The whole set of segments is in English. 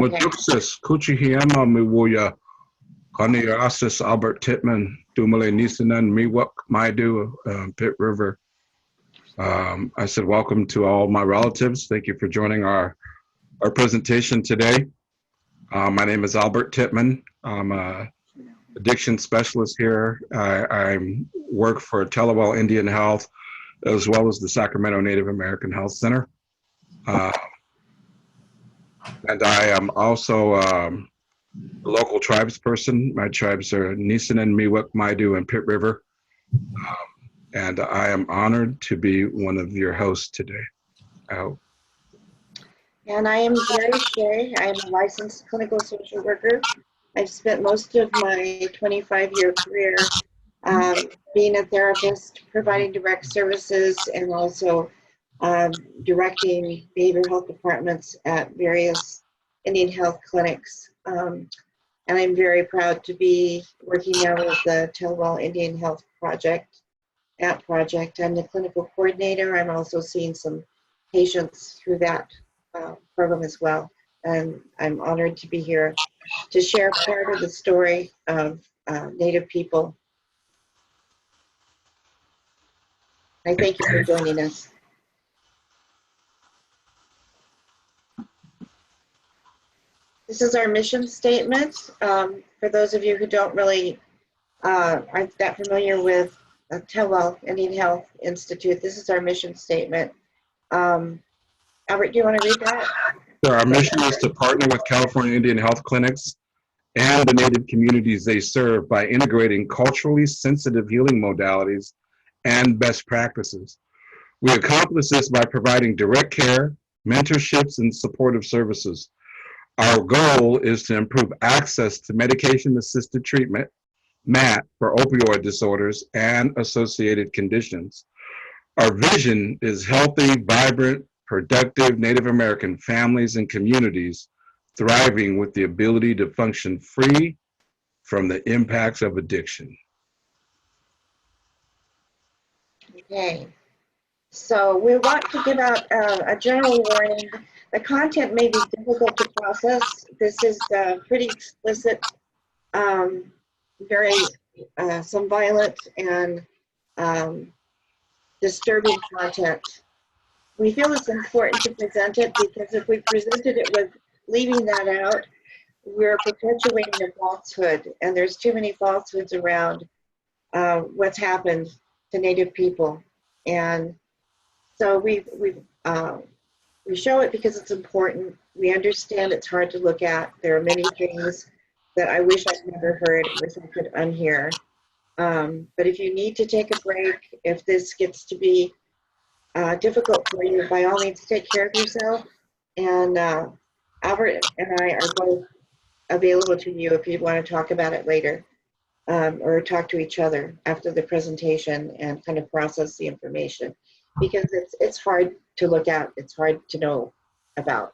Okay. Mutuksis, Kuchihiyama Miwuya, Kaniasis Albert Titman, Dumale Nisanan, Miwuk, Maidu, Pit River. I said, welcome to all my relatives. Thank you for joining our presentation today. My name is Albert Titman. I'm a addiction specialist here. I work for Telewell Indian Health, as well as the Sacramento Native American Health Center. And I am also a local tribes person. My tribes are Nisenan, Miwuk, Maidu, and Pit River. And I am honored to be one of your hosts today. And I am Jerry Shea. I am a licensed clinical social worker. I've spent most of my 25-year career being a therapist, providing direct services, and also directing behavioral health departments at various Indian health clinics. And I'm very proud to be working now with the Telewell Indian Health Project. I'm the clinical coordinator. I'm also seeing some patients through that program as well. And I'm honored to be here to share part of the story of Native people. I thank you for joining us. This is our mission statement. For those of you who don't really aren't that familiar with Telewell Indian Health Institute, this is our mission statement. Albert, do you want to read that? So our mission is to partner with California Indian Health Clinics and the Native communities they serve by integrating culturally sensitive healing modalities and best practices. We accomplish this by providing direct care, mentorships, and supportive services. Our goal is to improve access to medication-assisted treatment, MAT, for opioid disorders and associated conditions. Our vision is healthy, vibrant, productive Native American families and communities thriving with the ability to function free from the impacts of addiction. Okay, so we want to give out a general warning. The content may be difficult to process. This is pretty explicit, very some violent and disturbing content. We feel it's important to present it because if we presented it with leaving that out, we're perpetuating a falsehood, and there's too many falsehoods around what's happened to Native people. And so we show it because it's important. We understand it's hard to look at. There are many things that I wish I'd never heard, wish I could unhear. But if you need to take a break, if this gets to be difficult for you, by all means take care of yourself. And Albert and I are both available to you if you want to talk about it later, or talk to each other after the presentation and kind of process the information, because it's hard to look at, it's hard to know about.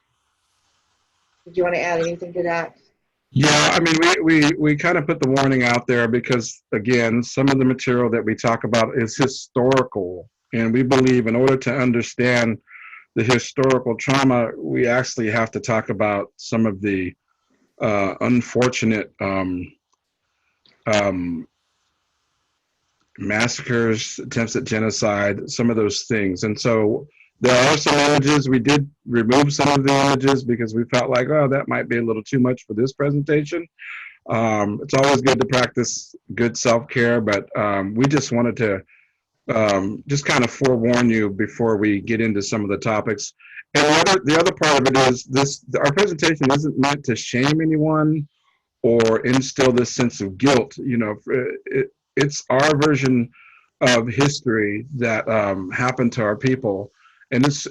Do you want to add anything to that? Yeah, I mean, we kind of put the warning out there because, again, some of the material that we talk about is historical. And we believe in order to understand the historical trauma, we actually have to talk about some of the unfortunate massacres, attempts at genocide, some of those things. And so there are some images. We did remove some of the images because we felt like, oh, that might be a little too much for this presentation. It's always good to practice good self-care, but we just wanted to just kind of forewarn you before we get into some of the topics. And the other part of it is our presentation isn't meant to shame anyone or instill this sense of guilt. You know, it's our version of history that happened to our people, and it's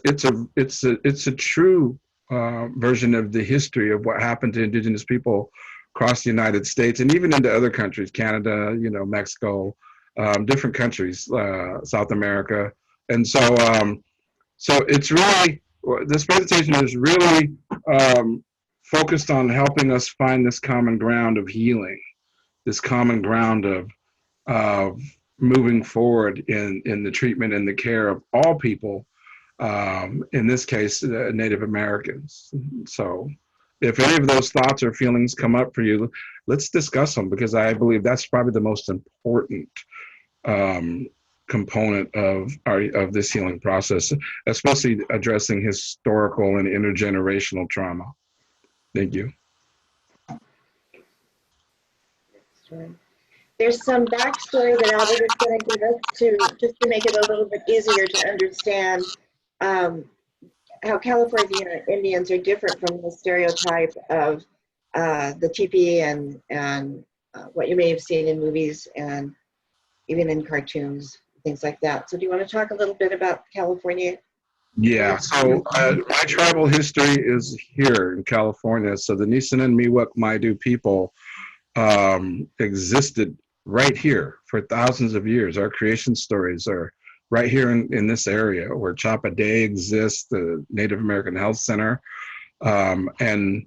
a true version of the history of what happened to Indigenous people across the United States and even into other countries, Canada, you know, Mexico, different countries, South America. And so it's really, this presentation is really focused on helping us find this common ground of healing, this common ground of moving forward in the treatment and the care of all people, in this case, Native Americans. So if any of those thoughts or feelings come up for you, let's discuss them, because I believe that's probably the most important component of this healing process, especially addressing historical and intergenerational trauma. Thank you. There's some backstory that Albert is going to give us just to make it a little bit easier to understand how California Indians are different from the stereotype of the teepee and what you may have seen in movies and even in cartoons, things like that. So do you want to talk a little bit about California? Yeah, so my tribal history is here in California. So the Nisenan, Miwok, Maidu people existed right here for thousands of years. Our creation stories are right here in this area where Chapa Day exists, the Native American Health Center. And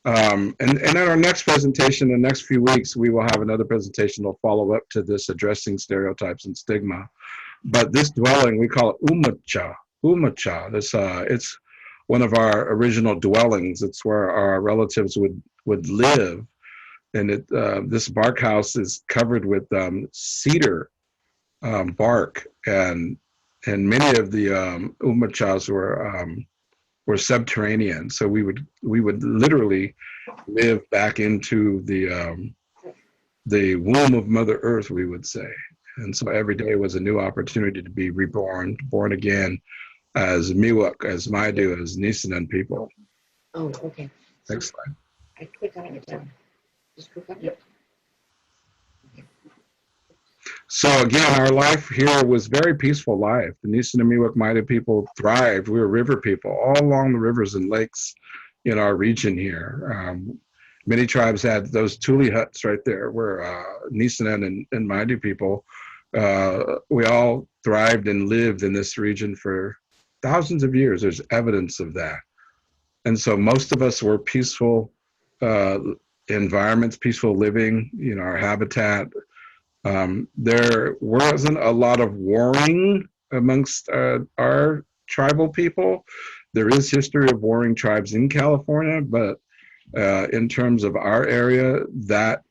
at our next presentation, in the next few weeks, we will have another presentation that'll follow up to this, addressing stereotypes and stigma. But this dwelling, we call it Umacha. Umacha. It's one of our original dwellings. It's where our relatives would live. And this bark house is covered with cedar bark, and many of the Umachas were subterranean. So we would literally live back into the womb of Mother Earth, we would say. And so every day was a new opportunity to be reborn, born again, as Miwok, as Maidu, as Nisenan people. Oh, okay. Next slide. I click on it down. Just click on it. So again, our life here was very peaceful life. The Nisenan, Miwok, Maidu people thrived. We were river people all along the rivers and lakes in our region here. Many tribes had those tule huts right there where Nisenan and Maidu people, we all thrived and lived in this region for thousands of years. There's evidence of that. And so most of us were peaceful environments, peaceful living, our habitat. There wasn't a lot of warring amongst our tribal people. There is history of warring tribes in California, but in terms of our area, that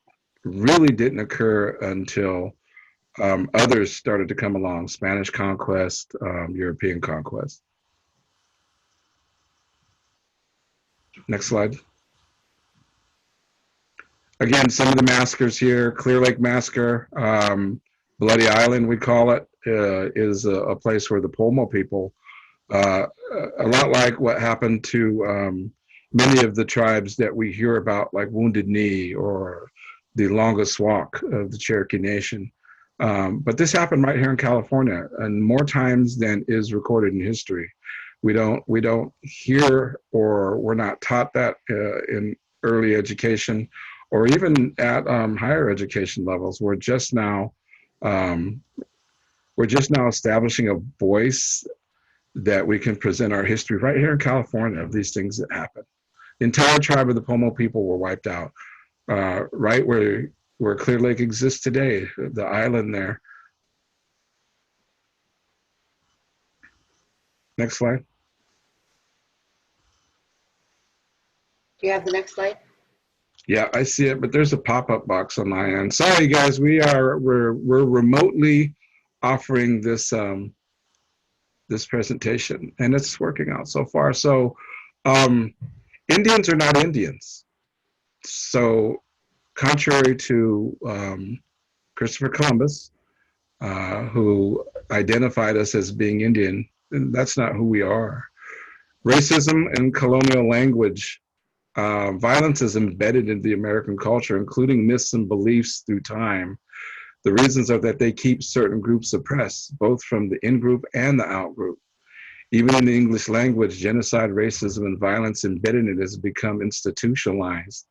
really didn't occur until others started to come along: Spanish conquest, European conquest. Next slide. Again, some of the massacres here: Clear Lake Massacre, Bloody Island, we call it, is a place where the Pomo people, a lot like what happened to many of the tribes that we hear about, like Wounded Knee or the Longest Walk of the Cherokee Nation. But this happened right here in California, and more times than is recorded in history. We don't hear, or we're not taught that in early education, or even at higher education levels. We're just now establishing a voice that we can present our history right here in California of these things that happened. The entire tribe of the Pomo people were wiped out, right where Clear Lake exists today, the island there. Next slide. Do you have the next slide? Yeah, I see it, but there's a pop-up box on my end. Sorry, guys, we're remotely offering this this presentation, and it's working out so far. So, Indians are not Indians. So, contrary to Christopher Columbus, who identified us as being Indian, that's not who we are. Racism and colonial language. Violence is embedded in the American culture, including myths and beliefs through time. The reasons are that they keep certain groups suppressed, both from the in-group and the out-group. Even in the English language, genocide, racism, and violence embedded in it has become institutionalized,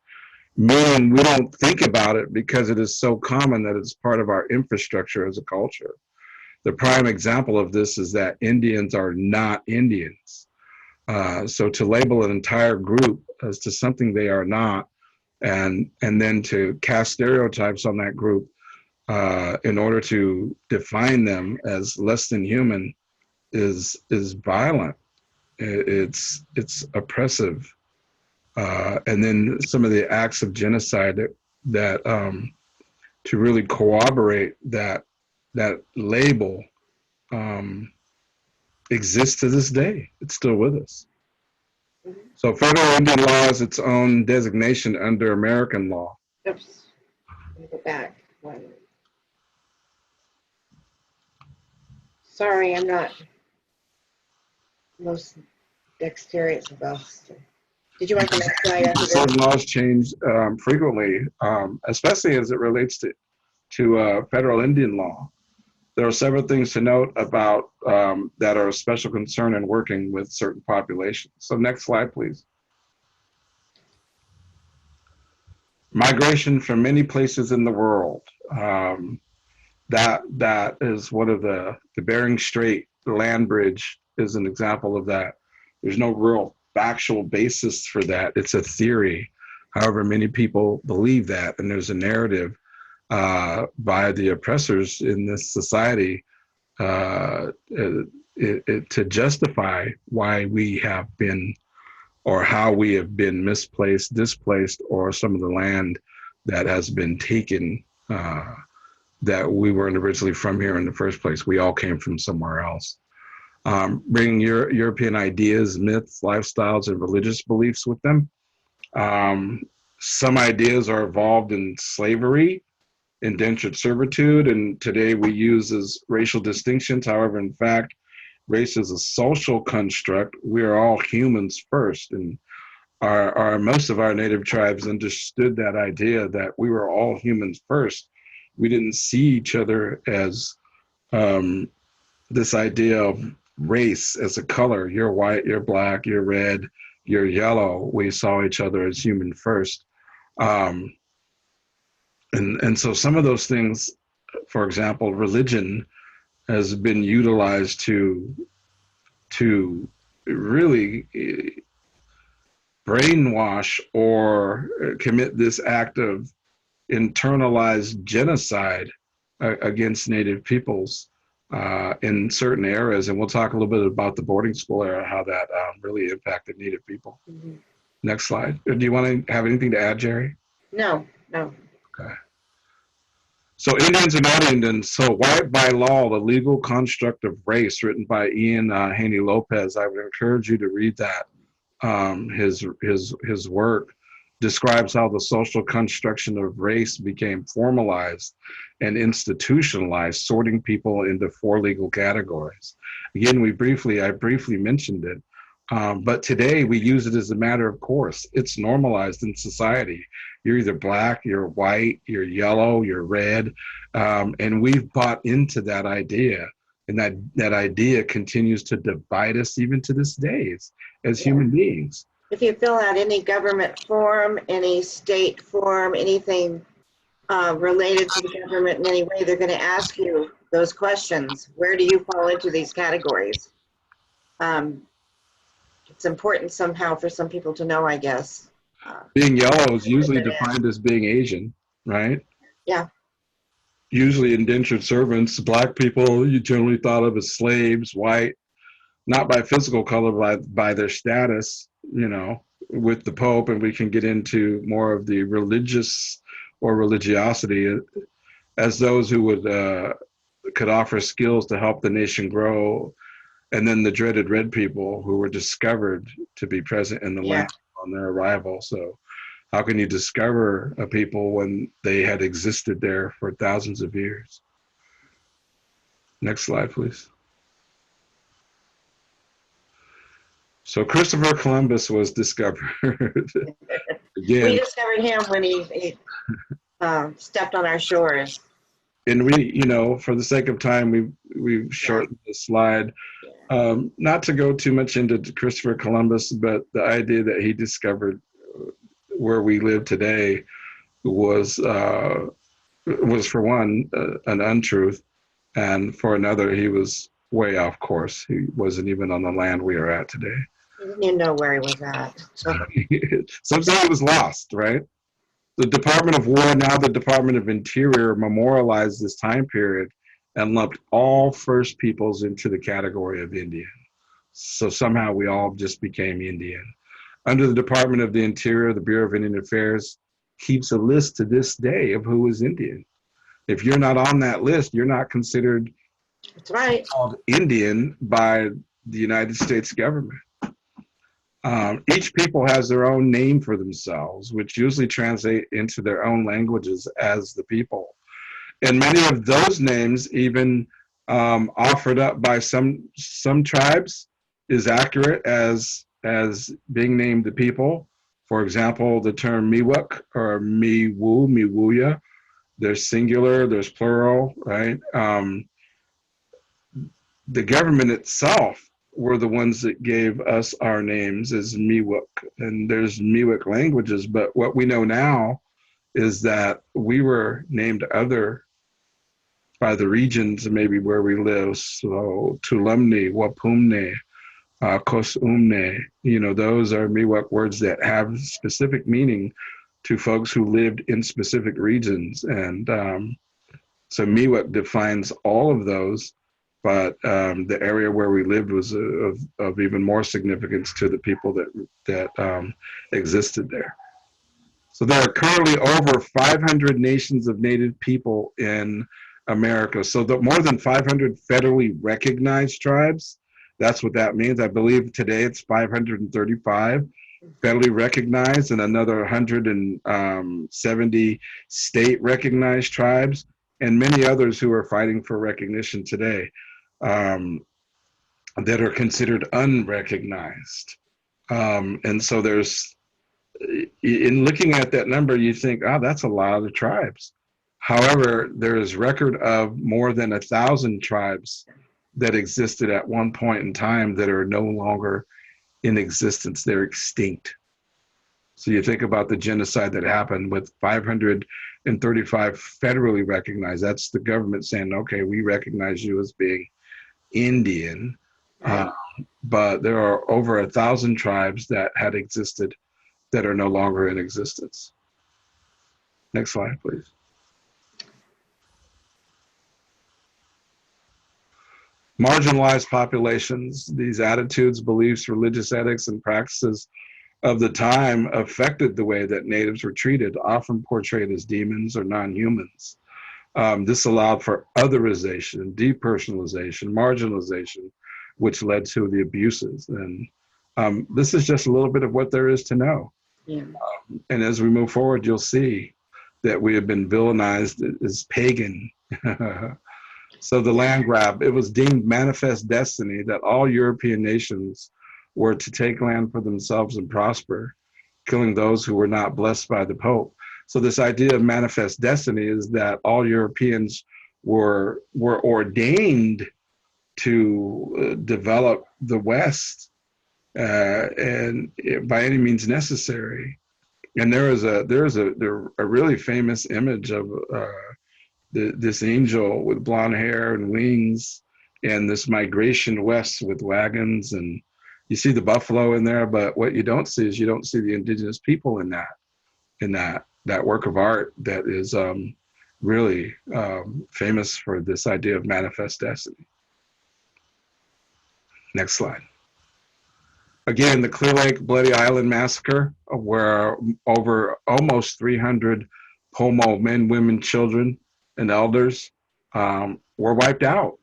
meaning we don't think about it because it is so common that it's part of our infrastructure as a culture. The prime example of this is that Indians are not Indians. So to label an entire group as to something they are not, and then to cast stereotypes on that group in order to define them as less than human is violent. It's oppressive. And then some of the acts of genocide that to really corroborate that label exists to this day. It's still with us. Mhm. So federal Indian law is its own designation under American law. Oops. Let me go back. Sorry, I'm not most dexterous about stuff. Did you want the next slide after this? Certain laws change frequently, especially as it relates to federal Indian law. There are several things to note about that are of special concern in working with certain populations. So next slide, please. Migration from many places in the world. That is one of the Bering Strait, the land bridge is an example of that. There's no real factual basis for that. It's a theory. However, many people believe that, and there's a narrative by the oppressors in this society to justify why we have been, or how we have been misplaced, displaced, or some of the land that has been taken, that we weren't originally from here in the first place. We all came from somewhere else. Bringing European ideas, myths, lifestyles, and religious beliefs with them. Some ideas are evolved in slavery, indentured servitude, and today we use as racial distinctions. However, in fact, race is a social construct. We are all humans first, and most of our native tribes understood that idea that we were all humans first. We didn't see each other as this idea of race as a color. You're white, you're black, you're red, you're yellow. We saw each other as human first. And so some of those things, for example, religion has been utilized to really brainwash or commit this act of internalized genocide against Native peoples in certain areas. And we'll talk a little bit about the boarding school era, how that really impacted Native people. Mm-hmm. Next slide. Do you want to have anything to add, Jerry? No. Okay. So Indians are not Indians. So white by law, the legal construct of race, written by Ian Haney Lopez. I would encourage you to read that. His work describes how the social construction of race became formalized and institutionalized, sorting people into 4 legal categories. Again, I briefly mentioned it, but today we use it as a matter of course. It's normalized in society. You're either black, you're white, you're yellow, you're red, and we've bought into that idea. And that idea continues to divide us even to this day as human beings. If you fill out any government form, any state form, anything related to the government in any way, they're going to ask you those questions. Where do you fall into these categories? It's important somehow for some people to know, I guess. Being yellow is usually defined as being Asian, right? Yeah. Usually indentured servants, black people, you generally thought of as slaves, white, not by physical color, by their status, with the Pope, and we can get into more of the religious or religiosity as those who could offer skills to help the nation grow. And then the dreaded red people who were discovered to be present in the land on their arrival. So how can you discover a people when they had existed there for thousands of years? Next slide, please. So Christopher Columbus was discovered. Again, we discovered him when he stepped on our shores. And we, for the sake of time, we've shortened the slide. Not to go too much into Christopher Columbus, but the idea that he discovered where we live today was for one, an untruth, and for another, he was way off course. He wasn't even on the land we are at today. He didn't even know where he was at. Some say he was lost, right? The Department of War, now the Department of Interior, memorialized this time period and lumped all First Peoples into the category of Indian. So somehow we all just became Indian. Under the Department of the Interior, the Bureau of Indian Affairs keeps a list to this day of who is Indian. If you're not on that list, you're not considered That's right. called Indian by the United States government. Each people has their own name for themselves, which usually translate into their own languages as the people. And many of those names, even offered up by some tribes, is accurate as being named the people. For example, the term Miwok or Miwu, Miwuya. There's singular, there's plural, right? The government itself were the ones that gave us our names as Miwok, and there's Miwok languages. But what we know now is that we were named other by the regions maybe where we live. So Tulumni, Wapumne, Kosumne, those are Miwok words that have specific meaning to folks who lived in specific regions. And so Miwok defines all of those, but the area where we lived was of even more significance to the people that existed there. So there are currently over 500 nations of Native people in America. So more than 500 federally recognized tribes. That's what that means. I believe today it's 535 federally recognized and another 170 state recognized tribes, and many others who are fighting for recognition today that are considered unrecognized. And so in looking at that number, you think, oh, that's a lot of tribes. However, there is record of more than 1,000 tribes that existed at one point in time that are no longer in existence. They're extinct. So you think about the genocide that happened with 535 federally recognized. That's the government saying, okay, we recognize you as being Indian. But there are over 1,000 tribes that had existed that are no longer in existence. Next slide, please. Marginalized populations, these attitudes, beliefs, religious ethics, and practices of the time affected the way that natives were treated, often portrayed as demons or non-humans. This allowed for otherization, depersonalization, marginalization, which led to the abuses. And this is just a little bit of what there is to know. Yeah. And as we move forward, you'll see that we have been villainized as pagan. So the land grab, it was deemed manifest destiny that all European nations were to take land for themselves and prosper, killing those who were not blessed by the Pope. So this idea of manifest destiny is that all Europeans were ordained to develop the West and by any means necessary. And there is a really famous image of this angel with blonde hair and wings, and this migration west with wagons, and you see the buffalo in there. But what you don't see is you don't see the indigenous people in that work of art that is really famous for this idea of manifest destiny. Next slide. Again, the Clear Lake Bloody Island massacre, where over almost 300 Pomo men, women, children, and elders were wiped out.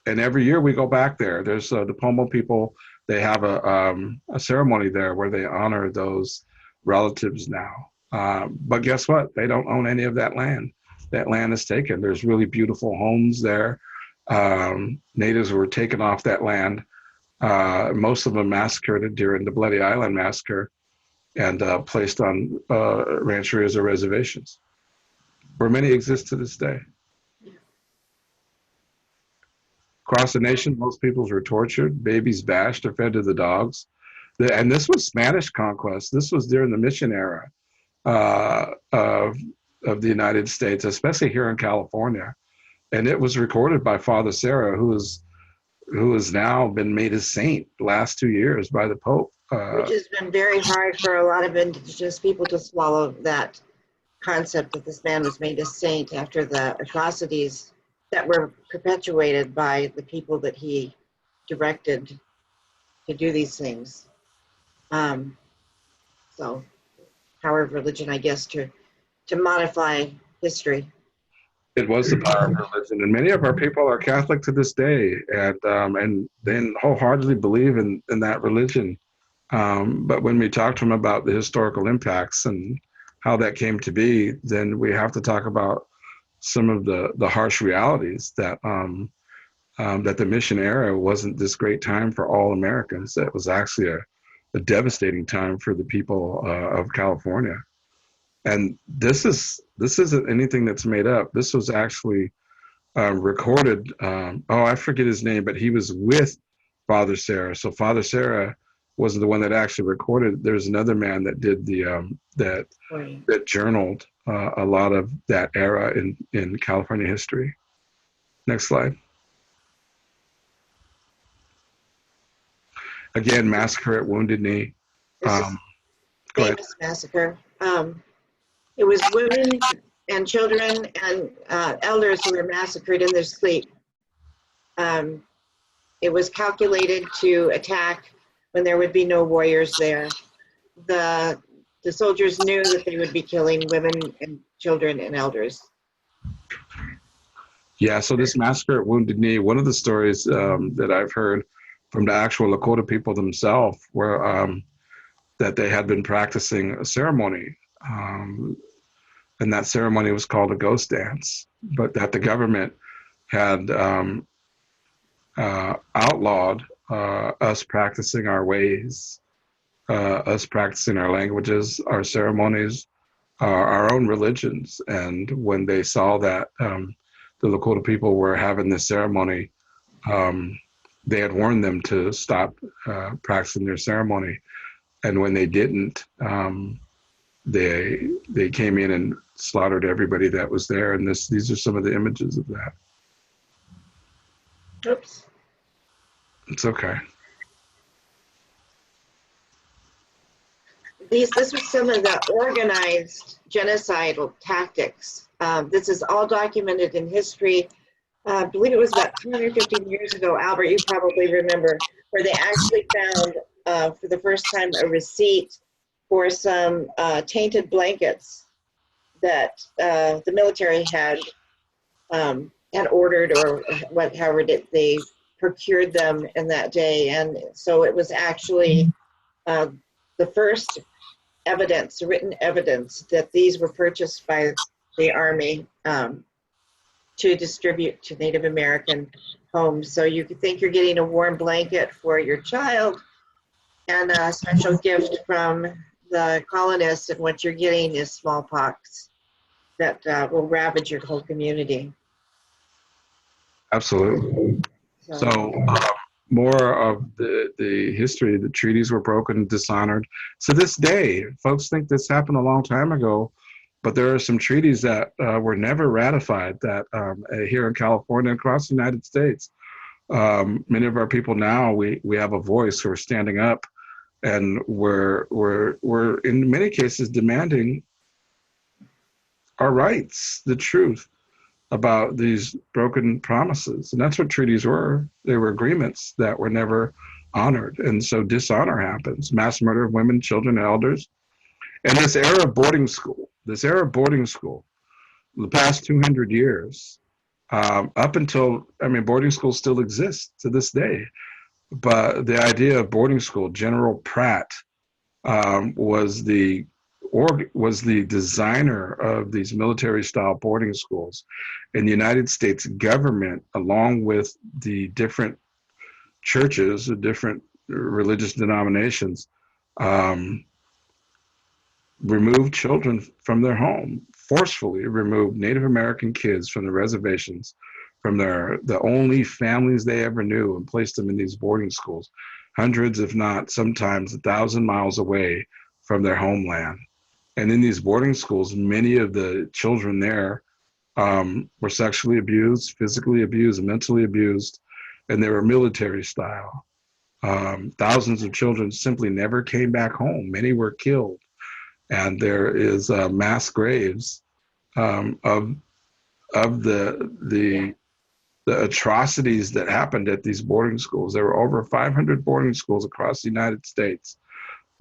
And every year we go back there. There's the Pomo people, they have a ceremony there where they honor those relatives now. But guess what? They don't own any of that land. That land is taken. There's really beautiful homes there. Natives were taken off that land. Most of them massacred during the Bloody Island massacre and placed on rancherias or reservations, where many exist to this day. Across the nation, most peoples were tortured, babies bashed or fed to the dogs. And this was Spanish conquest. This was during the mission era of the United States, especially here in California. And it was recorded by Father Serra, who has now been made a saint the last 2 years by the Pope. Which has been very hard for a lot of indigenous people to swallow, that concept that this man was made a saint after the atrocities that were perpetuated by the people that he directed to do these things. So power of religion, I guess, to modify history. It was the power of religion, and many of our people are Catholic to this day, and then wholeheartedly believe in that religion. But when we talk to them about the historical impacts and how that came to be, then we have to talk about some of the harsh realities that that the mission era wasn't this great time for all Americans. That was actually a devastating time for the people of California. And this isn't anything that's made up. This was actually recorded. I forget his name, but he was with Father Sarah. So Father Sarah wasn't the one that actually recorded. There's another man that did that journaled a lot of that era in California history. Next slide. Again, massacre at Wounded Knee. Famous massacre. It was women and children and elders who were massacred in their sleep. It was calculated to attack when there would be no warriors there. The soldiers knew that they would be killing women and children and elders. Yeah, so this massacre at Wounded Knee, one of the stories that I've heard from the actual Lakota people themselves were that they had been practicing a ceremony. And that ceremony was called a ghost dance, but that the government had outlawed us practicing our ways, us practicing our languages, our ceremonies, our own religions. And when they saw that the Lakota people were having this ceremony, they had warned them to stop practicing their ceremony. And when they didn't, they came in and slaughtered everybody that was there. And these are some of the images of that. Oops. It's okay. This was some of the organized genocidal tactics. This is all documented in history. I believe it was about 250 years ago, Albert, you probably remember, where they actually found for the first time a receipt for some tainted blankets that the military had ordered, or however they procured them in that day. And so it was actually the first evidence, written evidence, that these were purchased by the Army to distribute to Native American homes. So you could think you're getting a warm blanket for your child and a special gift from the colonists, and what you're getting is smallpox that will ravage your whole community. Absolutely. So more of the history, the treaties were broken, dishonored. To this day, folks think this happened a long time ago, but there are some treaties that were never ratified that here in California and across the United States. Many of our people now, we have a voice. We're standing up, and we're in many cases demanding our rights, the truth about these broken promises. And that's what treaties were. They were agreements that were never honored. And so dishonor happens, mass murder of women, children, elders. And this era of boarding school, the past 200 years, up until, boarding schools still exist to this day. But the idea of boarding school, General Pratt was the designer of these military-style boarding schools. And the United States government, along with the different churches, the different religious denominations, removed children from their home, forcefully removed Native American kids from the reservations, from the only families they ever knew, and placed them in these boarding schools, hundreds, if not sometimes 1,000 miles away from their homeland. And in these boarding schools, many of the children there were sexually abused, physically abused, mentally abused, and they were military style. Thousands of children simply never came back home. Many were killed. And there is mass graves of the atrocities that happened at these boarding schools. There were over 500 boarding schools across the United States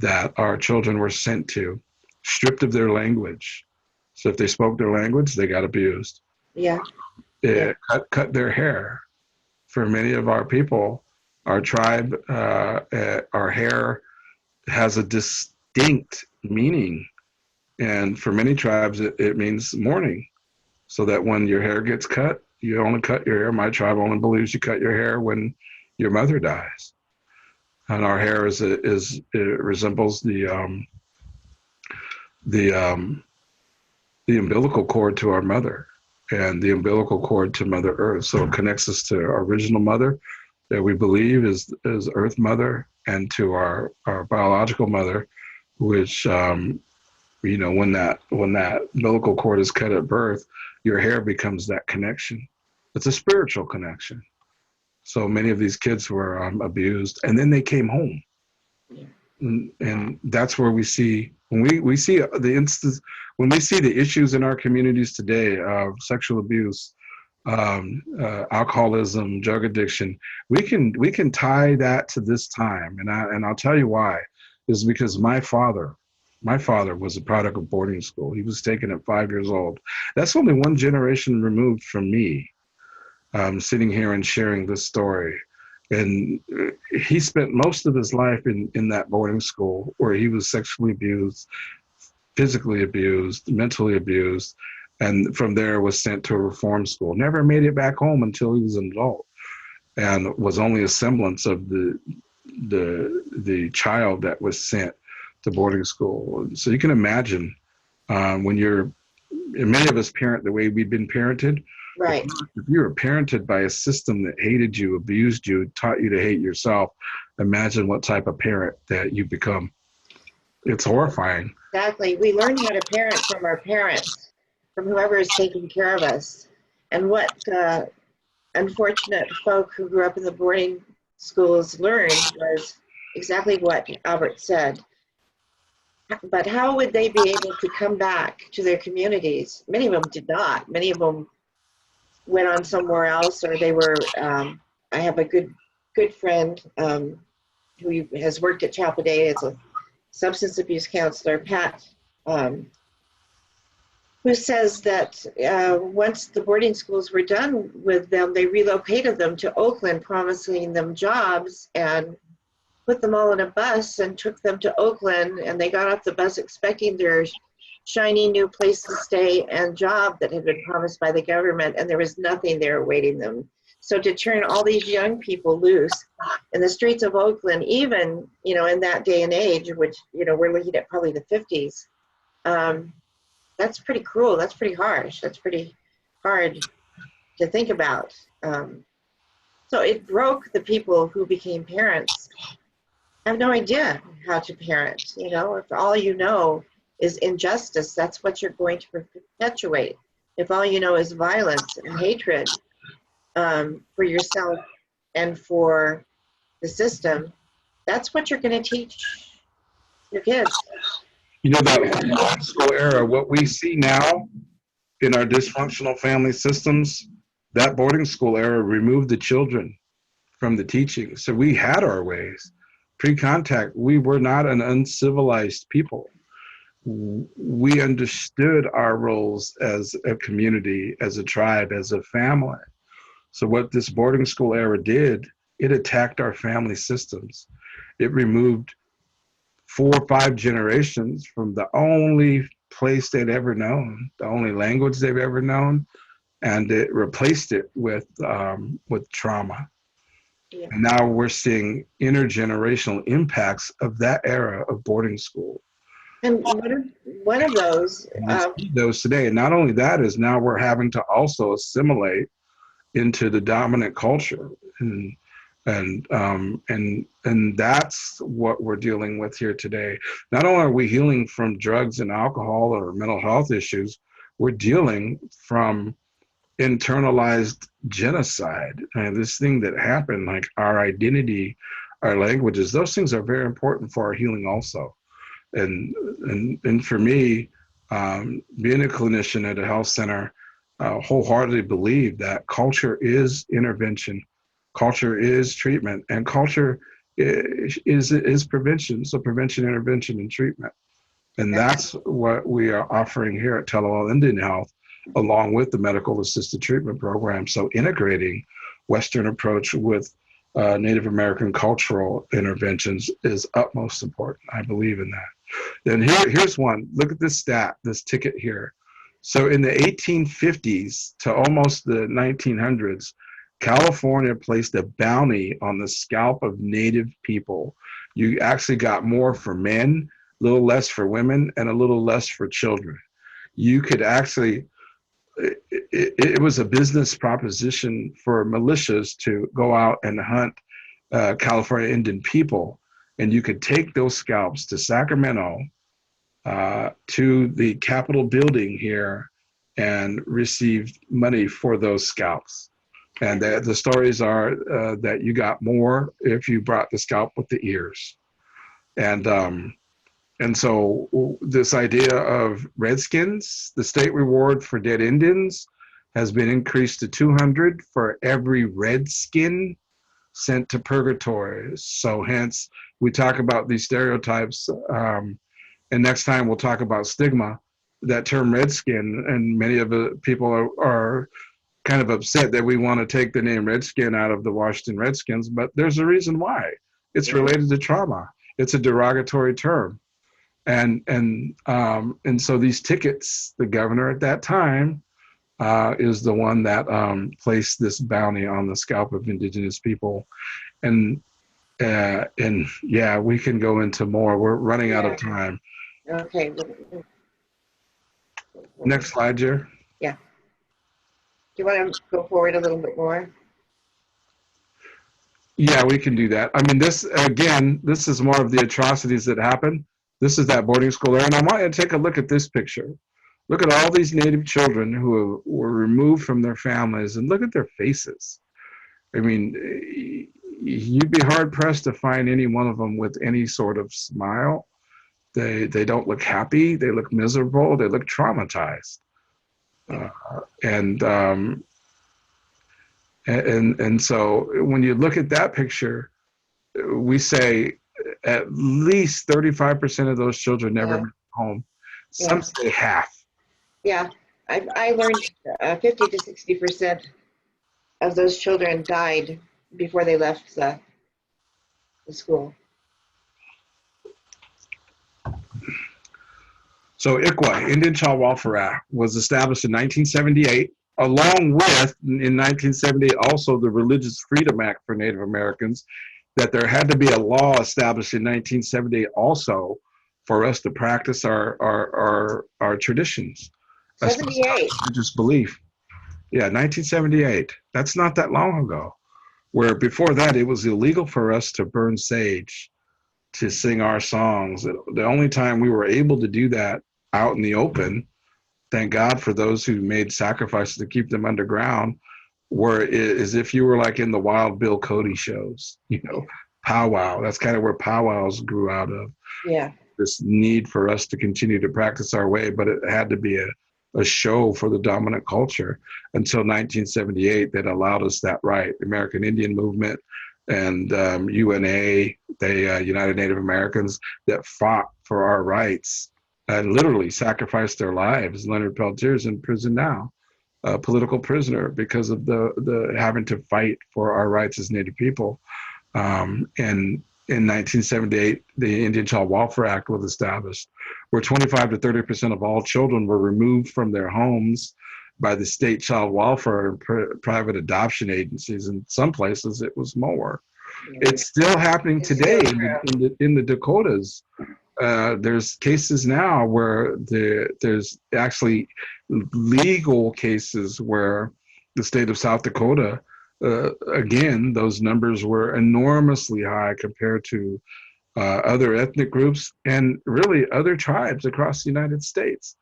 that our children were sent to, stripped of their language. So if they spoke their language, they got abused. Yeah. It cut their hair. For many of our people, our tribe, our hair has a distinct meaning. And for many tribes, it means mourning. So that when your hair gets cut, you only cut your hair. My tribe only believes you cut your hair when your mother dies. And our hair it resembles the umbilical cord to our mother, and the umbilical cord to Mother Earth. So it connects us to our original mother that we believe is Earth Mother, and to our biological mother, which when that umbilical cord is cut at birth, your hair becomes that connection. It's a spiritual connection. So many of these kids were abused, and then they came home. Yeah. And that's where we see, when we see the instance, when we see the issues in our communities today of sexual abuse, alcoholism, drug addiction, we can tie that to this time. And I'll tell you why. Is because my father was a product of boarding school. He was taken at 5 years old. That's only one generation removed from me, sitting here and sharing this story. And he spent most of his life in that boarding school where he was sexually abused, physically abused, mentally abused, and from there was sent to a reform school. Never made it back home until he was an adult, and was only a semblance of the child that was sent to boarding school. So you can imagine when many of us parent the way we've been parented. Right. If you were parented by a system that hated you, abused you, taught you to hate yourself, imagine what type of parent that you become. It's horrifying. Exactly. We learn how to parent from our parents, from whoever is taking care of us. And what unfortunate folk who grew up in the boarding schools learned was exactly what Albert said. But how would they be able to come back to their communities? Many of them did not. Many of them went on somewhere else, or they were, I have a good friend who has worked at Chappaday as a substance abuse counselor, Pat, who says that once the boarding schools were done with them, they relocated them to Oakland, promising them jobs, and put them all in a bus and took them to Oakland, and they got off the bus expecting their shiny new place to stay and job that had been promised by the government, and there was nothing there awaiting them. So to turn all these young people loose in the streets of Oakland, even, in that day and age, which, we're looking at probably the 50s, that's pretty cruel. That's pretty harsh. That's pretty hard to think about. So it broke the people who became parents. I have no idea how to parent. If all you know is injustice, that's what you're going to perpetuate. If all you know is violence and hatred for yourself and for the system, that's what you're going to teach your kids. That high school era, what we see now in our dysfunctional family systems, that boarding school era removed the children from the teaching. So we had our ways. Pre-contact, we were not an uncivilized people. We understood our roles as a community, as a tribe, as a family. So what this boarding school era did, it attacked our family systems. It removed 4 or 5 generations from the only place they'd ever known, the only language they've ever known, and it replaced it with trauma. Yeah. And now we're seeing intergenerational impacts of that era of boarding school. And one of those today. And not only that is now we're having to also assimilate into the dominant culture, and that's what we're dealing with here today. Not only are we healing from drugs and alcohol or mental health issues, we're dealing from internalized genocide. And this thing that happened, like our identity, our languages, those things are very important for our healing also. And for me, being a clinician at a health center, wholeheartedly believe that culture is intervention, culture is treatment, and culture is prevention. So prevention, intervention, and treatment. And that's what we are offering here at Tellawell Indian Health, along with the medical assisted treatment program. So integrating Western approach with Native American cultural interventions is utmost important. I believe in that. And here's one. Look at this stat, this ticket here. So in the 1850s to almost the 1900s, California placed a bounty on the scalp of Native people. You actually got more for men, a little less for women, and a little less for children. You could actually, it was a business proposition for militias to go out and hunt California Indian people. And you could take those scalps to Sacramento, to the Capitol building here, and receive money for those scalps. And the stories are that you got more if you brought the scalp with the ears. And so this idea of Redskins, the state reward for dead Indians has been increased to 200 for every Redskin sent to purgatory. So hence, we talk about these stereotypes, and next time we'll talk about stigma. That term Redskin, and many of the people are kind of upset that we want to take the name Redskin out of the Washington Redskins, but there's a reason why. It's related to trauma. It's a derogatory term. And so these tickets, the governor at that time is the one that placed this bounty on the scalp of indigenous people. And yeah, we can go into more. We're running out of time. Okay. Next slide, Jer. Yeah. Do you want to go forward a little bit more? Yeah, we can do that. I mean, this is more of the atrocities that happen. This is that boarding school area. And I want you to take a look at this picture. Look at all these Native children who were removed from their families, and look at their faces. I mean, you'd be hard pressed to find any one of them with any sort of smile. They don't look happy. They look miserable. They look traumatized. And so when you look at that picture, we say at least 35% of those children never went home. Some say half. Yeah, I learned 50 to 60% of those children died before they left the school. So ICWA, Indian Child Welfare Act, was established in 1978, along with, in 1978, also the Religious Freedom Act for Native Americans, that there had to be a law established in 1978 also for us to practice our traditions. 78. Religious belief. Yeah, 1978. That's not that long ago. Where before that, it was illegal for us to burn sage, to sing our songs. The only time we were able to do that out in the open, thank God for those who made sacrifices to keep them underground, is if you were like in the Wild Bill Cody shows, powwow. That's kind of where powwows grew out of. Yeah. This need for us to continue to practice our way, but it had to be a show for the dominant culture until 1978 that allowed us that right. The American Indian Movement and UNA, the United Native Americans that fought for our rights and literally sacrificed their lives. Leonard Peltier's in prison now, a political prisoner, because of the having to fight for our rights as Native people. And in 1978, the Indian Child Welfare Act was established, where 25 to 30% of all children were removed from their homes by the state child welfare and private adoption agencies. In some places, it was more. It's still happening today in the Dakotas. There's cases now where there's actually legal cases where the state of South Dakota, again, those numbers were enormously high compared to other ethnic groups and really other tribes across the United States.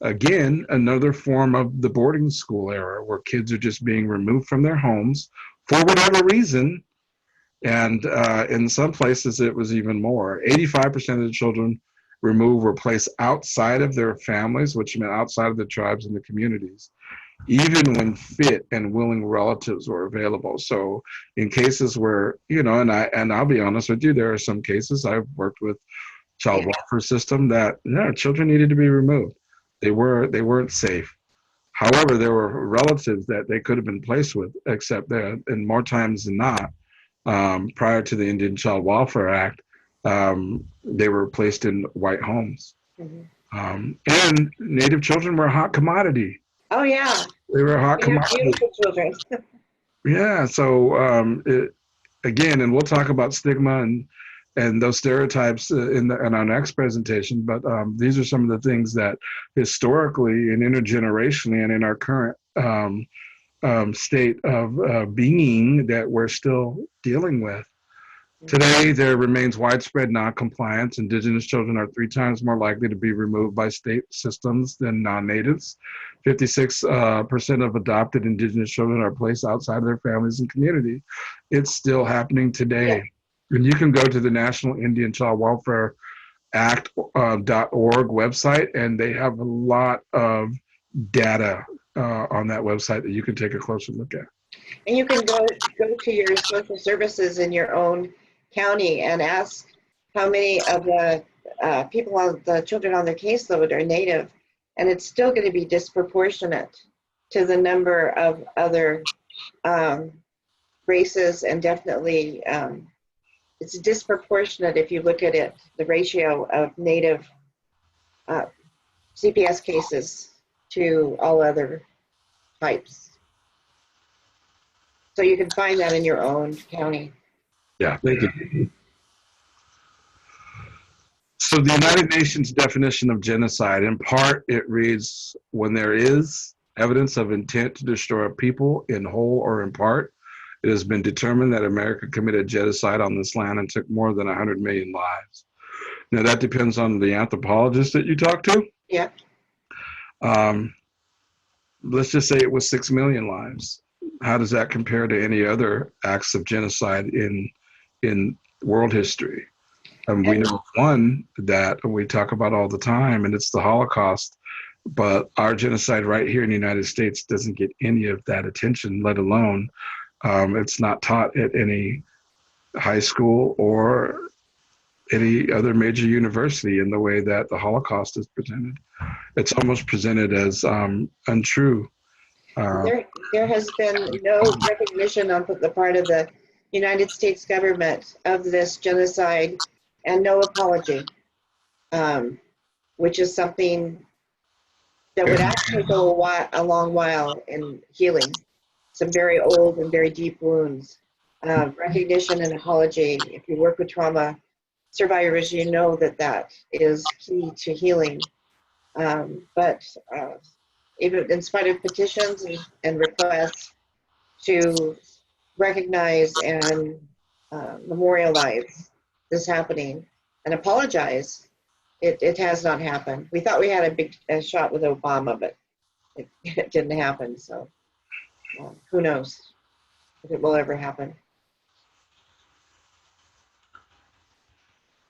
Again, another form of the boarding school era where kids are just being removed from their homes for whatever reason. And in some places, it was even more. 85% of the children removed were placed outside of their families, which meant outside of the tribes and the communities. even when fit and willing relatives were available. So in cases where, I'll be honest with you, there are some cases I've worked with child welfare system that children needed to be removed. They weren't safe. However, there were relatives that they could have been placed with, except that, and more times than not, prior to the Indian Child Welfare Act, they were placed in white homes. Mhm. And Native children were a hot commodity. Oh, yeah. They were a hot We have commodity. beautiful children. Yeah. So again, and we'll talk about stigma and those stereotypes in our next presentation. But these are some of the things that historically and intergenerationally and in our current state of being that we're still dealing with. Today, there remains widespread noncompliance. Indigenous children are 3 times more likely to be removed by state systems than non-natives. 56% of adopted Indigenous children are placed outside of their families and community. It's still happening today. Yeah. And you can go to the National Indian Child Welfare Act.org website, and they have a lot of data on that website that you can take a closer look at. And you can go to your social services in your own county and ask how many of the the children on their caseload are Native, and it's still going to be disproportionate to the number of other races, and definitely it's disproportionate if you look at it, the ratio of Native CPS cases to all other types. So you can find that in your own county. Yeah, thank you. So the United Nations definition of genocide, in part, it reads, when there is evidence of intent to destroy a people in whole or in part, it has been determined that America committed genocide on this land and took more than 100 million lives. Now that depends on the anthropologist that you talk to. Yeah. Let's just say it was 6 million lives. How does that compare to any other acts of genocide in world history? And we know one that we talk about all the time, and it's the Holocaust. But our genocide right here in the United States doesn't get any of that attention, let alone it's not taught at any high school or any other major university in the way that the Holocaust is presented. It's almost presented as untrue. There has been no recognition on the part of the United States government of this genocide, and no apology, which is something that would actually go a long while in healing some very old and very deep wounds. Recognition and apology, if you work with trauma survivors, you know that is key to healing. But even in spite of petitions and requests to recognize and memorialize this happening and apologize, it has not happened. We thought we had a big shot with Obama, but it didn't happen. So who knows if it will ever happen.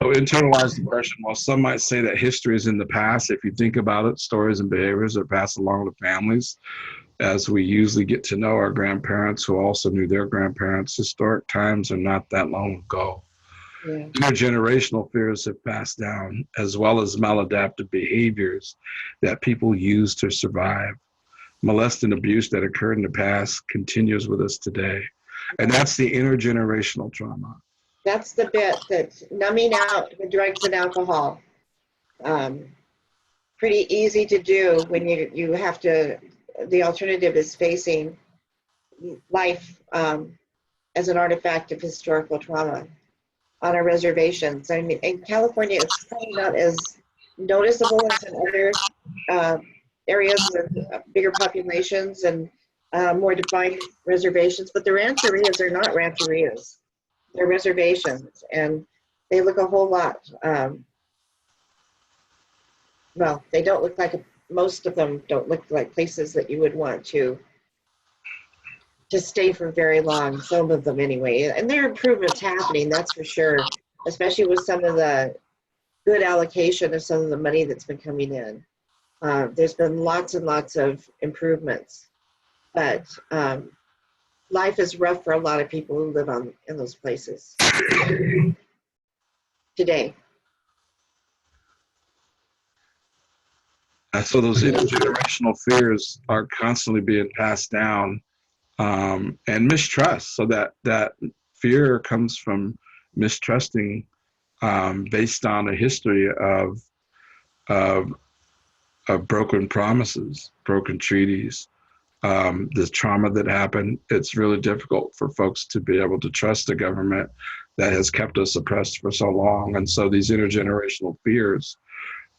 So internalized aggression, while some might say that history is in the past, if you think about it, stories and behaviors are passed along to families as we usually get to know our grandparents who also knew their grandparents. Historic times are not that long ago. Yeah. Intergenerational fears have passed down, as well as maladaptive behaviors that people use to survive. Molest and abuse that occurred in the past continues with us today. And that's the intergenerational trauma. That's the bit that's numbing out the drugs and alcohol. Pretty easy to do when you have to, the alternative is facing life as an artifact of historical trauma on our reservations. I mean, in California, it's probably not as noticeable as in other areas with bigger populations and more defined reservations, but the rancherias are not rancherias. They're reservations, and they look a whole lot, well, they don't look like, most of them don't look like places that you would want to stay for very long, some of them anyway. And there are improvements happening, that's for sure, especially with some of the good allocation of some of the money that's been coming in. There's been lots and lots of improvements. But life is rough for a lot of people who live in those places today. So those intergenerational fears are constantly being passed down, and mistrust. So that fear comes from mistrusting, based on a history of, of broken promises, broken treaties, the trauma that happened. It's really difficult for folks to be able to trust the government that has kept us oppressed for so long. And so these intergenerational fears,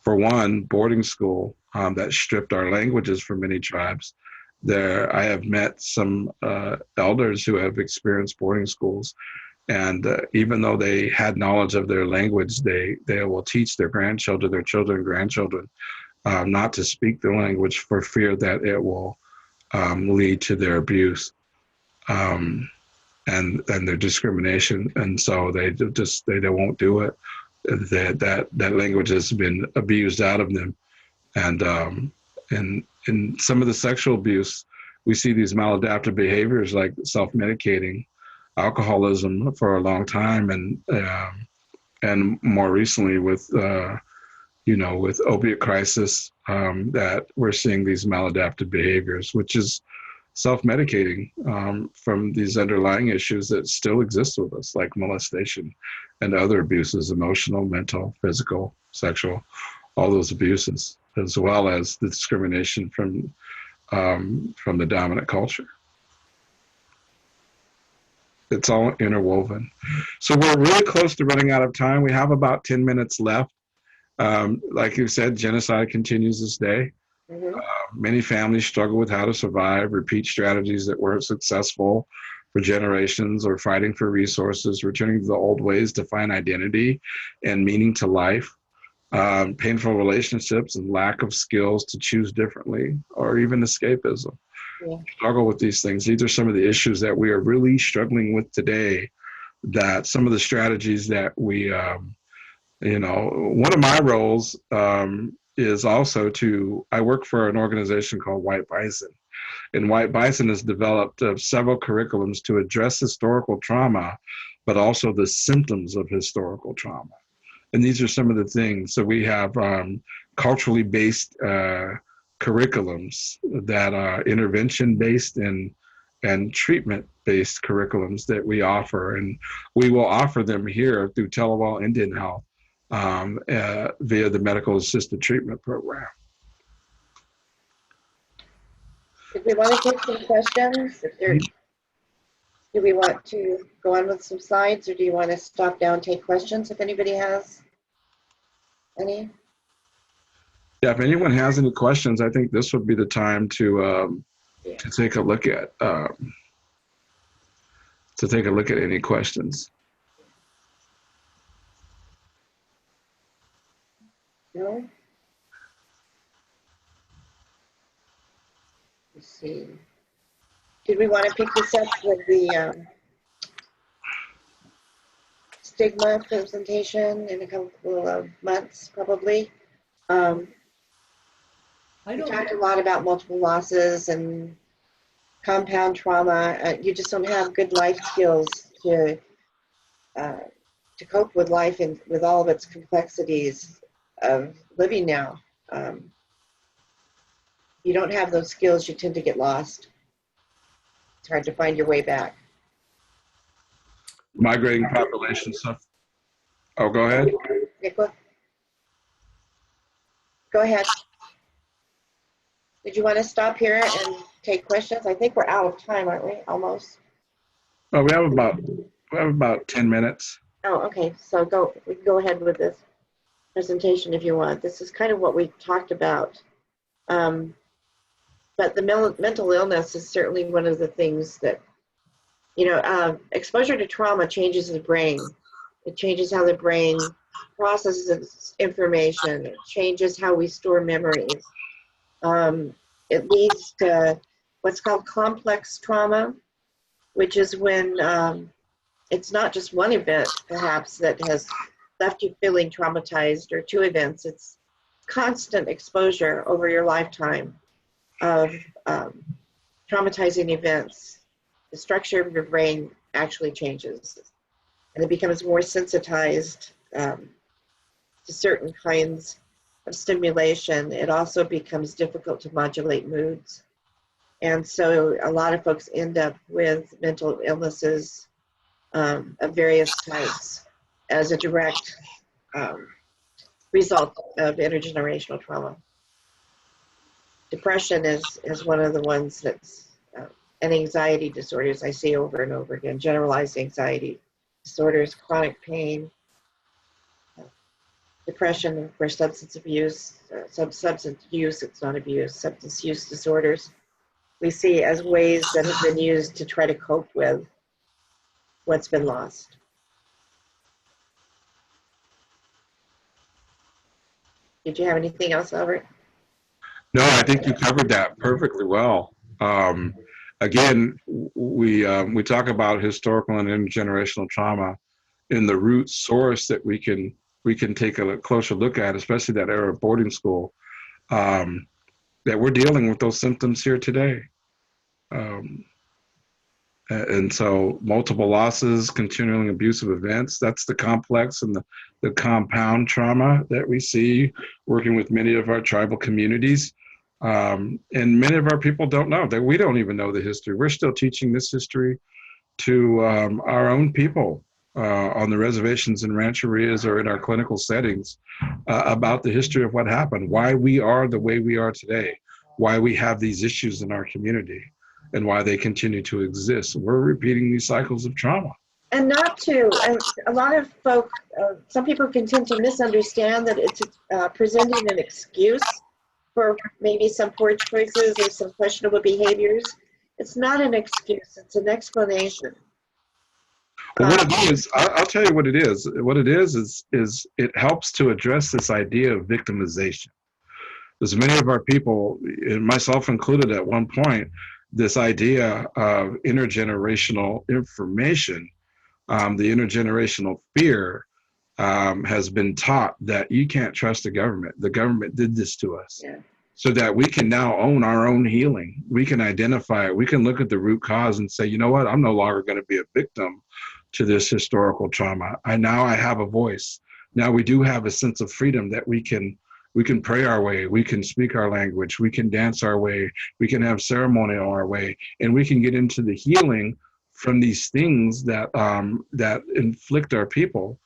for one, boarding school, that stripped our languages for many tribes. I have met some elders who have experienced boarding schools, and even though they had knowledge of their language, they will teach their grandchildren, their children, grandchildren, not to speak the language for fear that it will lead to their abuse, and their discrimination. And so they won't do it. That language has been abused out of them. And in some of the sexual abuse, we see these maladaptive behaviors like self-medicating, alcoholism for a long time, and more recently with with opiate crisis, that we're seeing these maladaptive behaviors, which is self-medicating, from these underlying issues that still exist with us, like molestation and other abuses, emotional, mental, physical, sexual, all those abuses, as well as the discrimination from the dominant culture. It's all interwoven. So we're really close to running out of time. We have about 10 minutes left. Like you said, genocide continues this day. Mm-hmm. Many families struggle with how to survive, repeat strategies that weren't successful for generations, or fighting for resources, returning to the old ways to find identity and meaning to life. Painful relationships and lack of skills to choose differently, or even escapism. Yeah. Struggle with these things. These are some of the issues that we are really struggling with today, that some of the strategies that we, one of my roles is also I work for an organization called White Bison. And White Bison has developed several curriculums to address historical trauma, but also the symptoms of historical trauma. And these are some of the things. So we have culturally based curriculums that are intervention based and treatment based curriculums that we offer. And we will offer them here through Telewell Indian Health, via the medical assisted treatment program. If we want to take some questions, do we want to go on with some slides, or do you want to stop down and take questions if anybody has any? Yeah, if anyone has any questions, I think this would be the time to take a look at any questions. No? Let's see. Did we want to pick this up with the stigma presentation in a couple of months, probably? We talked a lot about multiple losses and compound trauma. You just don't have good life skills to cope with life and with all of its complexities of living now. You don't have those skills, you tend to get lost. It's hard to find your way back. Migrating population stuff. Oh, go ahead. Nicola? Go ahead. Did you want to stop here and take questions? I think we're out of time, aren't we? Almost. Oh, we have about 10 minutes. Oh, okay. So we can go ahead with this presentation if you want. This is kind of what we talked about. But the mental illness is certainly one of the things that, exposure to trauma changes the brain. It changes how the brain processes information. It changes how we store memories. It leads to what's called complex trauma, which is when it's not just one event, perhaps, that has left you feeling traumatized, or two events. It's constant exposure over your lifetime of traumatizing events, the structure of your brain actually changes, and it becomes more sensitized to certain kinds of stimulation. It also becomes difficult to modulate moods. And so a lot of folks end up with mental illnesses of various types as a direct result of intergenerational trauma. Depression is one of the ones that's, and anxiety disorders I see over and over again, generalized anxiety disorders, chronic pain, depression for substance abuse, substance use, it's not abuse, substance use disorders, we see as ways that have been used to try to cope with what's been lost. Did you have anything else, Albert? No, I think you covered that perfectly well. Again, we talk about historical and intergenerational trauma in the root source that we can take a closer look at, especially that era of boarding school, that we're dealing with those symptoms here today. And so multiple losses, continuing abusive events, that's the complex and the compound trauma that we see working with many of our tribal communities. And many of our people don't know that. We don't even know the history. We're still teaching this history to our own people on the reservations and rancherias or in our clinical settings about the history of what happened, why we are the way we are today, why we have these issues in our community, and why they continue to exist. We're repeating these cycles of trauma. And not to, and a lot of folk, some people can tend to misunderstand that it's presenting an excuse for maybe some poor choices or some questionable behaviors. It's not an excuse, it's an explanation. Well, what it is, I'll tell you what it is. What it is it helps to address this idea of victimization. There's many of our people, and myself included at one point, this idea of intergenerational information, the intergenerational fear has been taught that you can't trust the government. The government did this to us. Yeah. So that we can now own our own healing. We can identify it. We can look at the root cause and say, you know what, I'm no longer going to be a victim to this historical trauma. I have a voice. Now we do have a sense of freedom that we can pray our way, we can speak our language, we can dance our way, we can have ceremony our way, and we can get into the healing from these things that that afflict our people,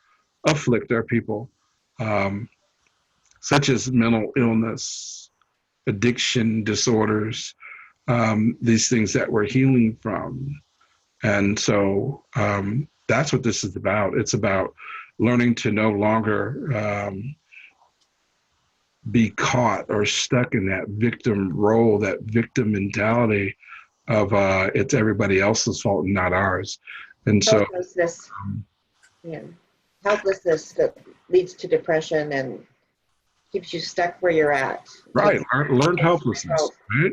such as mental illness, addiction disorders, these things that we're healing from. And so that's what this is about. It's about learning to no longer be caught or stuck in that victim role, that victim mentality of it's everybody else's fault and not ours. And so helplessness, helplessness that leads to depression and keeps you stuck where you're at. Right, learned helplessness, right?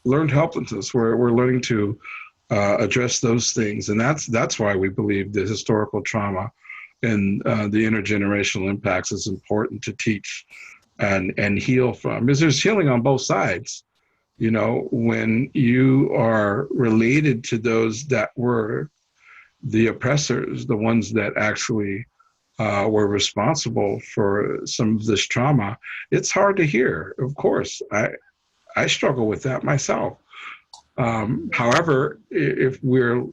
Learned helplessness. We're learning to address those things, and that's why we believe the historical trauma and the intergenerational impacts is important to teach and heal from, because there's healing on both sides. You know, when you are related to those that were the oppressors, the ones that actually were responsible for some of this trauma, it's hard to hear. Of course, I struggle with that myself. However, if we're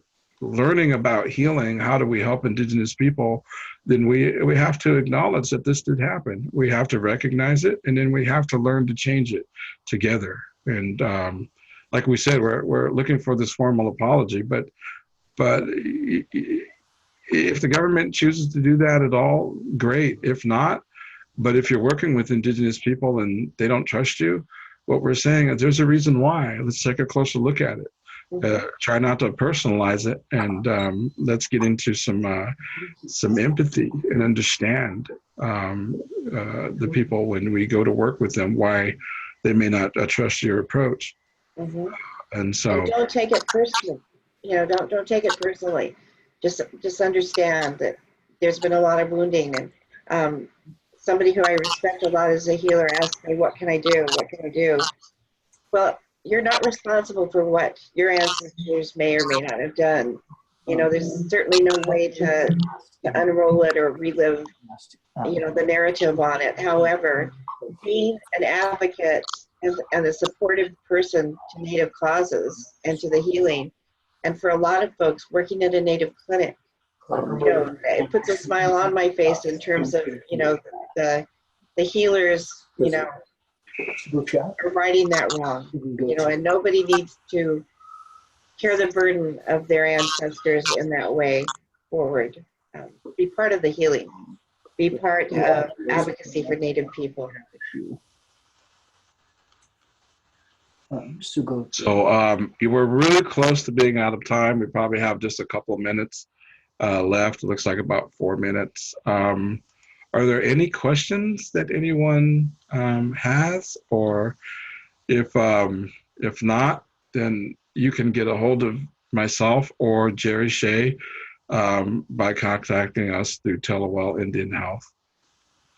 learning about healing, how do we help Indigenous people, then we have to acknowledge that this did happen. We have to recognize it, and then we have to learn to change it together. And like we said, we're looking for this formal apology, but if the government chooses to do that at all, great. If not, but if you're working with Indigenous people and they don't trust you, what we're saying is there's a reason why. Let's take a closer look at it. Try not to personalize it, and let's get into some empathy and understand the people when we go to work with them, why they may not trust your approach. And so, and don't take it personally. You know, don't take it personally. Just understand that there's been a lot of wounding, and somebody who I respect a lot as a healer asked me, "What can I do? What can I do?" Well, you're not responsible for what your ancestors may or may not have done. You know, there's certainly no way to unroll it or relive, you know, the narrative on it. However, being an advocate and a supportive person to Native causes and to the healing, and for a lot of folks working at a Native clinic, you know, it puts a smile on my face in terms of, you know, the healers, you know, are righting that wrong, you know, and nobody needs to carry the burden of their ancestors in that way forward. Be part of the healing. Be part of advocacy for Native people. So you were really close to being out of time. We probably have just a couple of minutes left. It looks like about 4 minutes. Are there any questions that anyone has? Or if not, then you can get a hold of myself or Jerry Shea by contacting us through Telewell Indian Health.